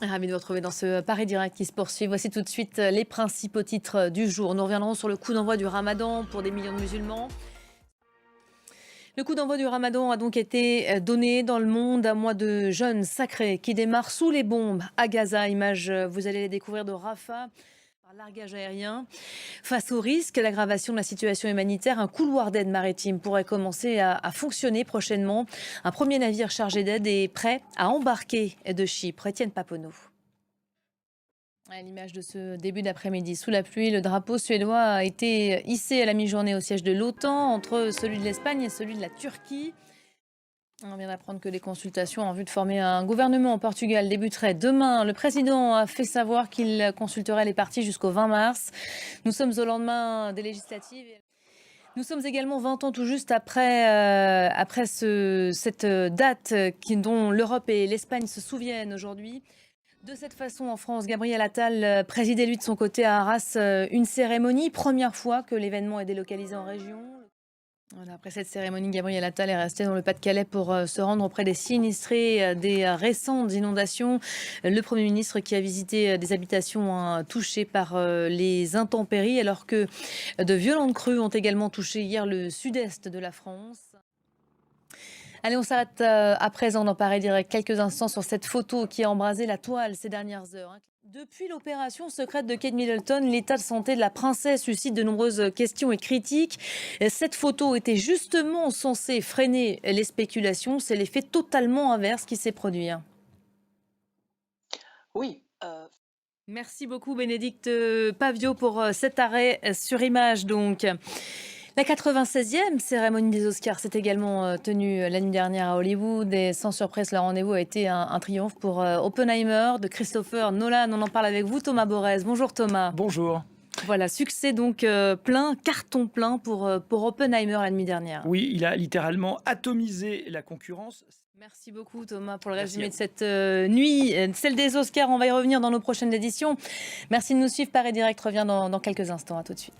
Ravi de vous retrouver dans ce Paris Direct qui se poursuit. Voici tout de suite les principaux titres du jour. Nous reviendrons sur le coup d'envoi du Ramadan pour des millions de musulmans. Le coup d'envoi du Ramadan a donc été donné dans le monde, un mois de jeûne sacré qui démarre sous les bombes à Gaza. Images, vous allez les découvrir de Rafah. Par largage aérien. Face au risque, l'aggravation de la situation humanitaire, un couloir d'aide maritime pourrait commencer à fonctionner prochainement. Un premier navire chargé d'aide est prêt à embarquer de Chypre. Étienne Paponeau. À l'image de ce début d'après-midi, sous la pluie, le drapeau suédois a été hissé à la mi-journée au siège de l'OTAN entre celui de l'Espagne et celui de la Turquie. On vient d'apprendre que les consultations en vue de former un gouvernement au Portugal débuteraient demain. Le président a fait savoir qu'il consulterait les partis jusqu'au 20 mars. Nous sommes au lendemain des législatives. Nous sommes également 20 ans tout juste après cette date dont l'Europe et l'Espagne se souviennent aujourd'hui. De cette façon, en France, Gabriel Attal présidait lui de son côté à Arras une cérémonie. Première fois que l'événement est délocalisé en région. Voilà, après cette cérémonie, Gabriel Attal est resté dans le Pas-de-Calais pour se rendre auprès des sinistrés des récentes inondations. Le Premier ministre qui a visité des habitations touchées par les intempéries, alors que de violentes crues ont également touché hier le sud-est de la France. Allez, on s'arrête à présent dans Paris Direct quelques instants sur cette photo qui a embrasé la toile ces dernières heures. Depuis l'opération secrète de Kate Middleton, l'état de santé de la princesse suscite de nombreuses questions et critiques. Cette photo était justement censée freiner les spéculations. C'est l'effet totalement inverse qui s'est produit. Oui, Merci beaucoup Bénédicte Pavio pour cet arrêt sur image donc. La 96e cérémonie des Oscars s'est également tenue la nuit dernière à Hollywood et sans surprise, le rendez-vous a été un triomphe pour Oppenheimer de Christopher Nolan. On en parle avec vous, Thomas Borez. Bonjour Thomas. Bonjour. Voilà, succès donc plein, carton plein pour Oppenheimer la nuit dernière. Oui, il a littéralement atomisé la concurrence. Merci beaucoup Thomas pour le Merci à résumé de vous. cette nuit, celle des Oscars. On va y revenir dans nos prochaines éditions. Merci de nous suivre. Paris Direct revient dans quelques instants. À tout de suite.